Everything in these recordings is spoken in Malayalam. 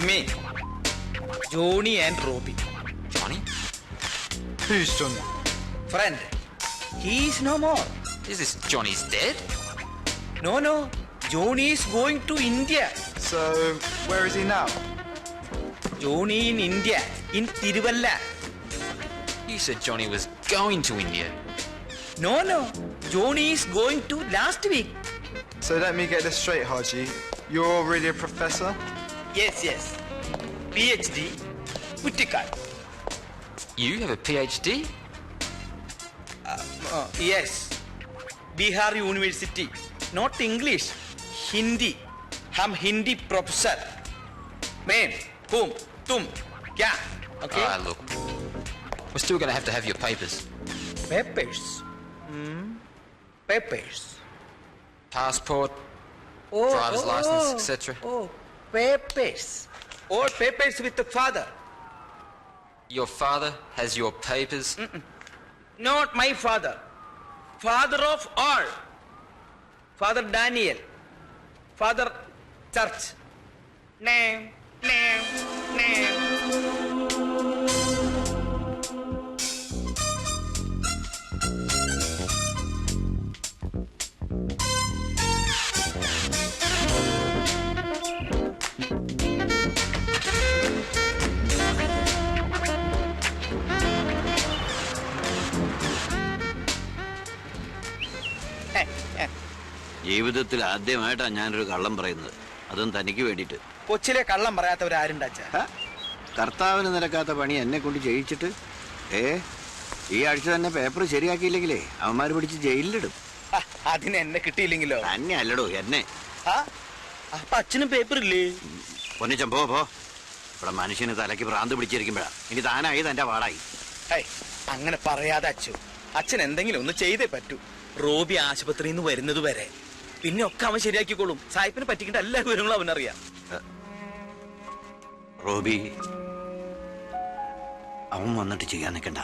Me, Johnny and Robbie. Johnny? Who's Johnny? Friend. He is no more. Is this Johnny's dead? No. Johnny is going to India. So, where is he now? Johnny in India, in Tiruvalla. You said Johnny was going to India. No. Johnny is going to last week. So let me get this straight, Haji. You're really a professor? Yes. PhD, Kuttikal. You have a PhD? Yes. Bihar University. Not English. Hindi. हम हिंदी प्रोफेसर. मैं, तुम, क्या? Okay. Look. We're still going to have your papers. Papers. Papers. Passport, driver's license, etc. Oh, papers. All papers with the father. Your father has your papers? Not my father. Father of all. Father Daniel. Father Church. Name. ജീവിതത്തിൽ ആദ്യമായിട്ടാണ് ഞാനൊരു കള്ളം പറയുന്നത്, അതും തനിക്ക് വേണ്ടിയിട്ട്. കൊച്ചിലെ കള്ളം പറയാത്തവരാരുണ്ടാച്ച? കർത്താവിന് നിരക്കാത്ത പണി എന്നെ കൊണ്ട് ചെയ്യിച്ചിട്ട് ഈ ആഴ്ച തന്നെ പേപ്പർ ശരിയാക്കിയില്ലെങ്കിലേ അവന്മാർ പിടിച്ച് ജയിലിലിടും. അതിന് എന്നെ കിട്ടിയില്ലെങ്കിലോ? തന്നെ അല്ലടോ, എന്നെ. അപ്പൊ അച്ഛനും പേപ്പർ ഇല്ലേ? പൊന്നിച്ചൻ പോ. ഇവിടെ മനുഷ്യന് തലയ്ക്ക് ഭ്രാന്ത് പിടിച്ചിരിക്കുമ്പോഴാ ഇനി താനായി തന്റെ പാടായി. അങ്ങനെ പറയാതെ അച്ഛൻ എന്തെങ്കിലും ഒന്ന് ചെയ്തേ പറ്റൂ. റോബി ആശുപത്രിയിൽ നിന്ന് വരുന്നത് വരെ പിന്നെ ഒക്കെ അവൻ ശരിയാക്കിക്കോളും. സായിപ്പിനെ പറ്റിക്കേണ്ട എല്ലാ വിവരങ്ങളും അവനറിയാം. റോബി അവൻ വന്നിട്ട് ചെയ്യാൻ നിൽക്കണ്ട.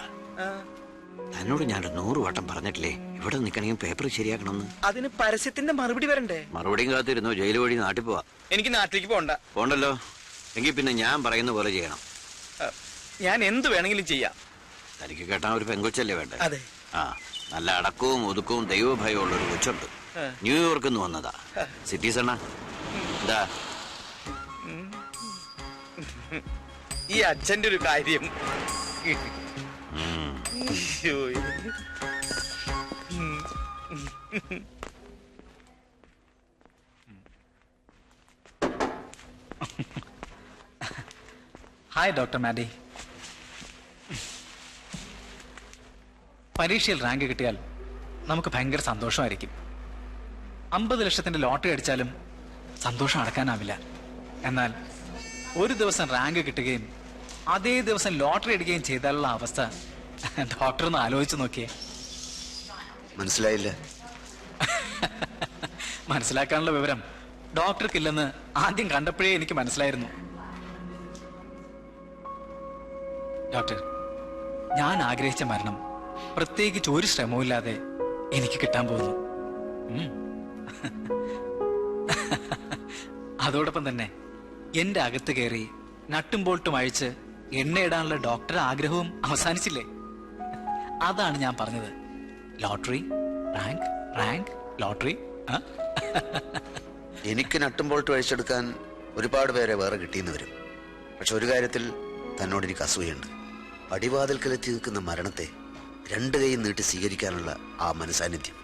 തന്നോട് ഞാൻ 100 വട്ടം പറഞ്ഞിട്ടില്ലേ ഇവിടെ നിൽക്കണമെങ്കിൽ പേപ്പർ ശരിയാക്കണമെന്ന്. അതിന് പരസ്യത്തിന്റെ മറുപടി വരണ്ടേ? മറുപടിയും കാത്തിരുന്നോ? ജയിൽ വഴി നാട്ടിൽ പോവാ. എനിക്ക് നാട്ടിലേക്ക് പോണ്ടല്ലോ. എങ്കിൽ പിന്നെ ഞാൻ പറയുന്ന പോലെ ചെയ്യണം. ഞാൻ എന്ത് വേണമെങ്കിലും ചെയ്യാം. തനിക്ക് കേട്ടാൻ ഒരു പെങ്കൊച്ചല്ലേ വേണ്ടേ? അതെ. നല്ല അടക്കവും ഒതുക്കവും ദൈവഭയവും ഉള്ളൊരു കൊച്ചുണ്ട്. ന്യൂയോർക്കിൽ നിന്ന് വന്നതാ. സിറ്റിസണാ. എന്താ ഈ അച്ഛന്റെ ഒരു കാര്യം. ഹായ് ഡോക്ടർ മാഡി. പരീക്ഷയിൽ റാങ്ക് കിട്ടിയാൽ നമുക്ക് ഭയങ്കര സന്തോഷമായിരിക്കും. 50 ലക്ഷത്തിന്റെ ലോട്ടറി അടിച്ചാലും സന്തോഷം അടക്കാനാവില്ല. എന്നാൽ ഒരു ദിവസം റാങ്ക് കിട്ടുകയും അതേ ദിവസം ലോട്ടറി അടിക്കുകയും ചെയ്താലുള്ള അവസ്ഥ ഡോക്ടർ ഒന്ന് ആലോചിച്ച് നോക്കിയേ. മനസ്സിലായില്ല? മനസ്സിലാക്കാനുള്ള വിവരം ഡോക്ടർക്കില്ലെന്ന് ആദ്യം കണ്ടപ്പോഴേ എനിക്ക് മനസ്സിലായിരുന്നു. ഡോക്ടർ, ഞാൻ ആഗ്രഹിച്ച മരണം പ്രത്യേകിച്ച് ഒരു ശ്രമവുമില്ലാതെ എനിക്ക് കിട്ടാൻ പോകുന്നു. അതോടൊപ്പം തന്നെ എന്റെ അകത്ത് കയറി നട്ടും ബോൾട്ടും അഴിച്ച് എണ്ണയിടാനുള്ള ഡോക്ടറുടെ ആഗ്രഹവും അവസാനിച്ചില്ലേ? അതാണ് ഞാൻ പറഞ്ഞത്. Lottery, rank, lottery. എനിക്ക് നട്ടും ബോൾട്ടും അഴിച്ചെടുക്കാൻ ഒരുപാട് പേരെ വേറെ കിട്ടിയെന്ന് വരും. പക്ഷെ ഒരു കാര്യത്തിൽ തന്നോട് എനിക്ക് അസൂയുണ്ട്. പടിവാതിൽക്കലെത്തി നിൽക്കുന്ന മരണത്തെ 2 കൈയും നീട്ടി സ്വീകരിക്കാനുള്ള ആ മനസാന്നിധ്യം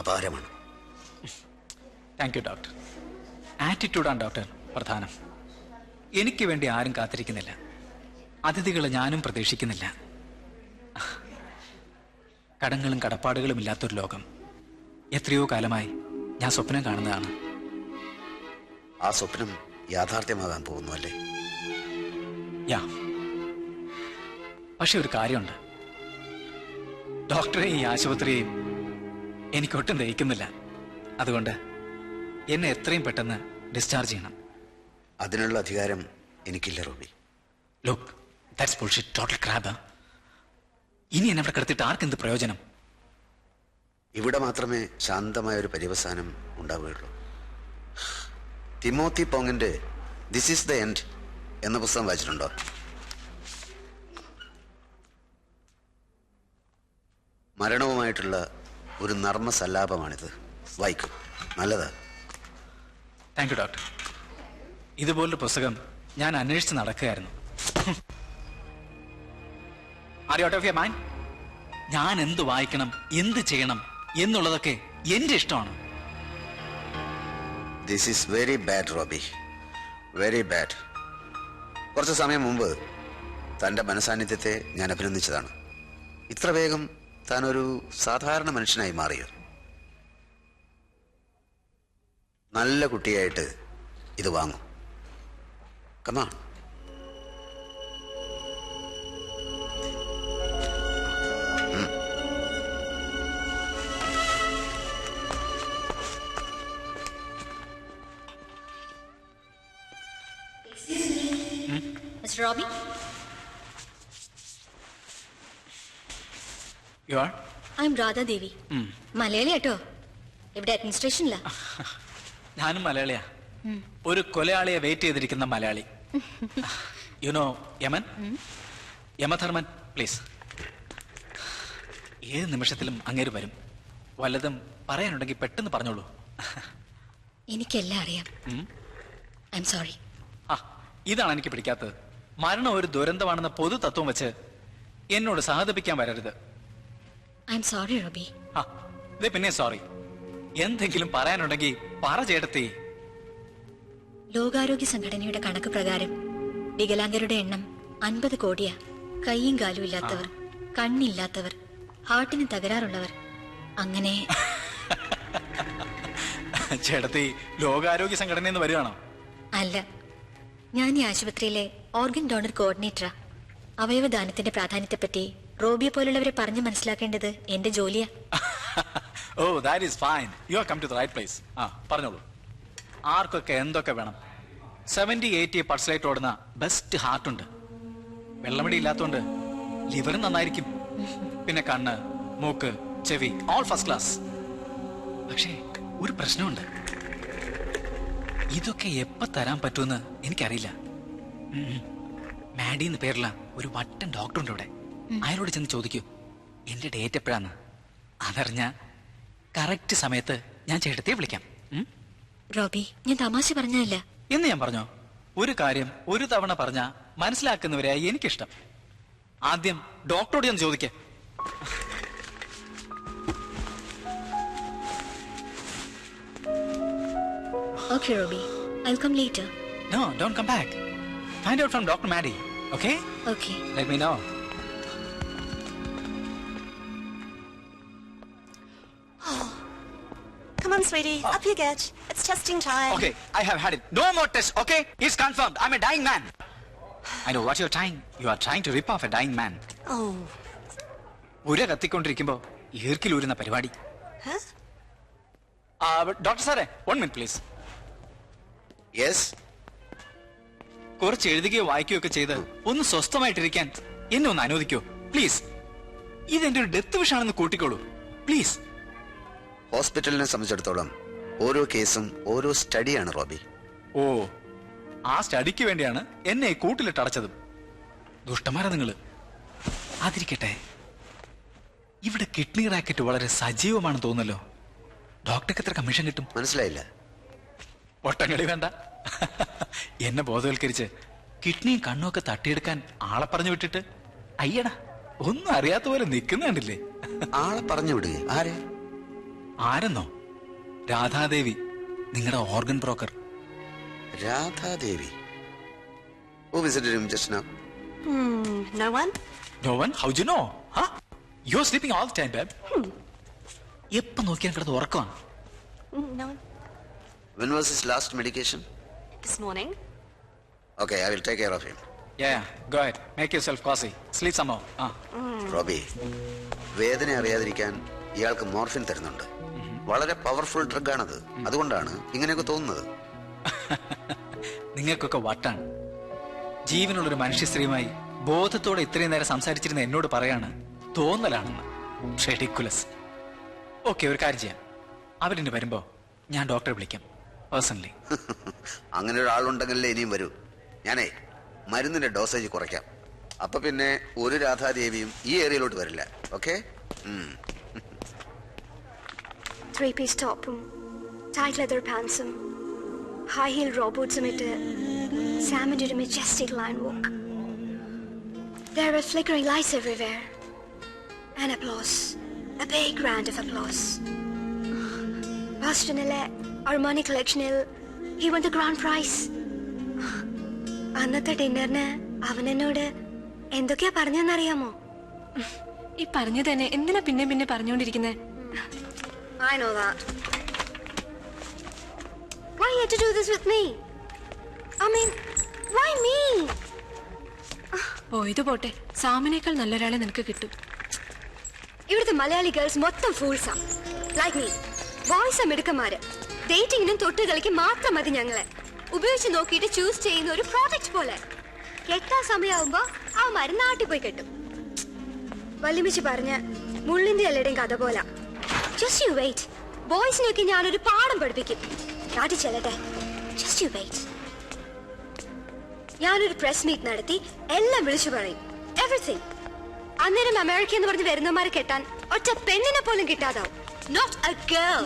അപാരമാണ്. Thank you doctor. ആറ്റിറ്റ്യൂഡാണ് ഡോക്ടർ പ്രധാനം. എനിക്ക് വേണ്ടി ആരും കാത്തിരിക്കുന്നില്ല. അതിഥികളെ ഞാനും പ്രതീക്ഷിക്കുന്നില്ല. കടങ്ങളും കടപ്പാടുകളും ഇല്ലാത്തൊരു ലോകം എത്രയോ കാലമായി ഞാൻ സ്വപ്നം കാണുന്നതാണ്. ആ സ്വപ്നം യാഥാർത്ഥ്യമാകാൻ പോകുന്നു അല്ലേ? പക്ഷെ ഒരു കാര്യമുണ്ട്, ഡോക്ടറെ ഈ ആശുപത്രിയെയും എനിക്കൊട്ടും ദഹിക്കുന്നില്ല. അതുകൊണ്ട് എന്നെ എത്രയും പെട്ടെന്ന് ഡിസ്ചാർജ് ചെയ്യണം. അതിനുള്ള അധികാരം എനിക്കില്ല Robbie. Look, that's bullshit, total crap. ഇനി എന്നെ അവിടെ കിടത്തിയിട്ട് ആർക്കെന്ത് പ്രയോജനം? ഇവിടെ മാത്രമേ ശാന്തമായ ഒരു പര്യവസാനം ഉണ്ടാവുകയുള്ളൂ. തിമോത്തി പോങ്ങിന്റെ ദിസ് ഈസ് ദ എൻഡ് എന്ന പുസ്തകം വായിച്ചിട്ടുണ്ടോ? മരണവുമായിട്ടുള്ള ഒരു നർമ്മ സല്ലാപമാണിത്. വായിക്കും, നല്ലതാ. Thank you doctor. ഇതുപോലൊരു പുസ്തകം ഞാൻ അന്വേഷിച്ച് നടക്കുകയായിരുന്നു. Out of your mind? ഞാൻ എന്ത് വായിക്കണം, എന്ത് ചെയ്യണം എന്നുള്ളതൊക്കെ എന്റെ ഇഷ്ടമാണ്. This is very bad Robbie, very bad. കുറച്ച് സമയം മുമ്പ് തൻ്റെ മനസാന്നിധ്യത്തെ ഞാൻ അഭിനന്ദിച്ചതാണ്. ഇത്ര വേഗം താനൊരു സാധാരണ മനുഷ്യനായി മാറിയോ? നല്ല കുട്ടിയായിട്ട് ഇത് വാങ്ങും. കമാ. Mr. Robbie? You are? I'm Radha Devi. Malayali കേട്ടോ. ഇവിടെ അഡ്മിനിസ്ട്രേഷനില്ല. ഞാനും മലയാളിയാ. ഒരു കൊലയാളിയെ വെയിറ്റ് ചെയ്തിരിക്കുന്ന മലയാളി. യുനോ യമൻ? യമധർമ്മൻ, പ്ലീസ്. ഏത് നിമിഷത്തിലും അങ്ങേര് വരും. വല്ലതും പറയാനുണ്ടെങ്കിൽ പെട്ടെന്ന് പറഞ്ഞോളൂ. എനിക്കെല്ലാം അറിയാം. I'm sorry. ഇതാണ് എനിക്ക് പിടിക്കാത്തത്. മരണം ഒരു ദുരന്തമാണെന്ന പൊതു തത്വം വെച്ച് എന്നോട് സഹതപിക്കാൻ വരരുത്. I'm sorry, Robbie. പിന്നെ സോറി. എന്തെങ്കിലും പറയാനുണ്ടെങ്കിൽ പറ ചേട്ടത്തി. ലോകാരോഗ്യ സംഘടനയുടെ കണക്ക് പ്രകാരം വികലാംഗരുടെ എണ്ണം 50 കോടിയാ. കൈയും കാലും ഇല്ലാത്തവർ, കണ്ണില്ലാത്തവർ, ഹാർട്ടിന് തകരാറുള്ളവർ, അങ്ങനെ. ചേട്ടത്തി ലോകാരോഗ്യ സംഘടന എന്ന് വരികയാണോ? അല്ല, ഞാൻ ഈ ആശുപത്രിയിലെ ഓർഗൻ ഡോണർ കോർഡിനേറ്ററാ. അവയവദാനത്തിന്റെ പ്രാധാന്യത്തെപ്പറ്റി റോബിയെ പോലുള്ളവരെ പറഞ്ഞു മനസ്സിലാക്കേണ്ടത് എന്റെ ജോലിയാ. Oh, that is fine. You are come to the right place. പറഞ്ഞോളൂ. ആർക്കൊക്കെ എന്തൊക്കെ വേണം? 70-80 പൾസിലേറ്റ് ഓടുന്ന ബെസ്റ്റ് ഹാർട്ടുണ്ട്. വെള്ളമടി ഇല്ലാത്തോണ്ട് ലിവറും നന്നായിരിക്കും. പിന്നെ കണ്ണ്, മൂക്ക്, ചെവി, ഓൾ ഫസ്റ്റ് ക്ലാസ്. പക്ഷേ ഒരു പ്രശ്നമുണ്ട്. ഇതൊക്കെ എപ്പോ തരാൻ പറ്റുമെന്ന് എനിക്കറിയില്ല. മാഡി എന്ന് പേരുള്ള ഒരു വട്ടൻ ഡോക്ടറുണ്ട് ഇവിടെ. അയാളോട് ചെന്ന് ചോദിക്കൂ എന്റെ ഡേറ്റ് എപ്പോഴാന്ന്. അതറിഞ്ഞ കറക്റ്റ് സമയത്ത് ഞാൻ ചേട്ടത്തെ വിളിക്കാം. റോബി, ഞാൻ തമാശ പറഞ്ഞല്ല എന്ന് ഞാൻ പറഞ്ഞോ? ഒരു കാര്യം ഒരു തവണ പറഞ്ഞ മനസ്സിലാക്കുന്നവരെയായി എനിക്കിഷ്ടം. ആദ്യം ഡോക്ടറോട് ഞാൻ ചോദിക്ക. Okay, Robbie. I'll come later. No, don't come back. Find out from Dr. Maddie, okay? Okay. Let me know. Come on, sweetie. Up you get. It's testing time. Okay, I have had it. No more tests, okay? It's confirmed. I'm a dying man. I know what you're trying. You are trying to rip off a dying man. Oh. ഉര കത്തിക്കൊണ്ടിരിക്കുമ്പോ ഈർക്കിലൂരുന്ന പരിപാടി. Huh? ഡോക്ടർ സാറേ, 1 minute please. യെസ്. കുറച്ച് എഴുതുകയോ വായിക്കുകയോ ഒക്കെ ചെയ്ത് ഒന്ന് സ്വസ്ഥമായിട്ടിരിക്കാൻ എന്നെ ഒന്ന് അനുവദിക്കോ പ്ലീസ്. ഇതെന്റെ ഒരു ഡെത്ത് വിഷാണെന്ന് കൂട്ടിക്കോളൂ പ്ലീസ്. ഹോസ്പിറ്റലിനെ സംബന്ധിച്ചിടത്തോളം ഓരോ കേസും ഓരോ സ്റ്റഡിയാണ് റോബി. ഓ, ആ സ്റ്റഡിക്ക് വേണ്ടിയാണ് എന്നെ കൂട്ടിലിട്ട് അടച്ചതും. ദുഷ്ടന്മാരാ നിങ്ങള്. അതിരിക്കട്ടെ, ഇവിടെ കിഡ്നി റാക്കറ്റ് വളരെ സജീവമാണെന്ന് തോന്നുന്നല്ലോ. ഡോക്ടർക്ക് എത്ര കമ്മീഷൻ കിട്ടും? മനസ്സിലായില്ല. ഒട്ടങ്ങളി വേണ്ട. എന്നെ ബോധവൽക്കരിച്ച് കിഡ്നിയും കണ്ണും ഒക്കെ തട്ടിയെടുക്കാൻ ആളെ പറഞ്ഞു വിട്ടിട്ട് അയ്യടാ ഒന്നും അറിയാത്ത പോലെ നിൽക്കുന്ന കണ്ടില്ലേ? ആളെ പറഞ്ഞു വിടുക. ആരെ? ആരെന്നോ? രാധാദേവി, നിങ്ങളുടെ organ broker. Radha Devi? Who visited him just now? No one? No one? How do you know? Huh? You're sleeping all the time, babe. എപ്പോ നോക്കിയാൽ കിടന്ന് ഉറക്കമാണ്. No one. When was his last medication? This morning. Okay, I will take care of him. Yeah, go ahead. Make yourself cozy. Sleep some more. Robbie, വേദന അറിയാതിരിക്കാൻ ഇയാൾക്ക് മോർഫിൻ തരുന്നുണ്ട്. വളരെ പവർഫുൾ ഡ്രഗാണത്. അതുകൊണ്ടാണ് ഇങ്ങനെയൊക്കെ തോന്നുന്നത്. നിങ്ങൾക്കൊക്കെ വട്ടാണ്. ജീവനുള്ളൊരു മനുഷ്യ സ്ത്രീയുമായി ബോധത്തോടെ ഇത്രയും നേരം സംസാരിച്ചിരുന്ന എന്നോട് പറയാണ് തോന്നലാണെന്ന്. റെഡിക്കുലസ്. ഓക്കെ, ഒരു കാര്യം ചെയ്യാം. അവരിന് വരുമ്പോ ഞാൻ ഡോക്ടറെ വിളിക്കാം പേഴ്സണലി. അങ്ങനെ ഒരാളുണ്ടെങ്കിലേ ഇനിയും വരൂ. ഞാനേ മരുന്നിന്റെ ഡോസേജ് കുറയ്ക്കാം. അപ്പൊ പിന്നെ ഒരു രാധാദേവിയും ഈ ഏരിയയിലോട്ട് വരില്ല. Okay? Three-piece top, tight leather pants, high heel raw boots, Sam did a majestic line walk. There were flickering lights everywhere, and applause, a big round of applause. Bostonile Armani collectionil, he won the grand prize. അന്നത്തെ ഡിന്നറിന് അവൻ എന്നോട് എന്തൊക്കെയാ പറഞ്ഞെന്നറിയാമോ? ഈ പറഞ്ഞു തന്നെ എന്തിനാ പിന്നെ പിന്നെ പറഞ്ഞുകൊണ്ടിരിക്കുന്നത്? I know that. Why you had to do this with me? I mean, why me? ഓ ഇത് പോട്ടെ, സാമിനേക്കാൾ നല്ലൊരാളെ നിനക്ക് കിട്ടും. ഇവിടുത്തെ മലയാളി ഗേൾസ് മൊത്തം ഫൂൾസാ. Like me. ബോയ്സ് മിടുക്കന്മാര്. ഡേറ്റിങ്ങിനും തൊട്ടുകളിക്ക് മാത്രം മതി ഞങ്ങളെ. ഉപയോഗിച്ച് നോക്കിയിട്ട് ചൂസ് ചെയ്യുന്ന ഒരു പ്രോഡക്റ്റ് പോലെ. കെട്ടാൻ സമയമാകുമ്പോ അവന്മാര് നാട്ടിൽ പോയി കെട്ടും. വലിമിച്ച് പറഞ്ഞ മുള്ളിന്റെ എല്ലാടെയും കഥ പോലെ. Just you wait. ബോയ്സിനൊക്കെ ഞാനൊരു പാഠം പഠിപ്പിക്കും. നാട്ടിൽ ചെല്ലട്ടെ. Just you wait. ഞാനൊരു പ്രസ് മീറ്റ് നടത്തി എല്ലാം വിളിച്ചു പറയും. എവറിത്തിങ്. അന്നേരം അമേരിക്ക എന്ന് പറഞ്ഞ് വരുന്നമാരെ കെട്ടാൻ ഒറ്റ പെണ്ണിനെ പോലും കിട്ടാതാവും. Not A girl.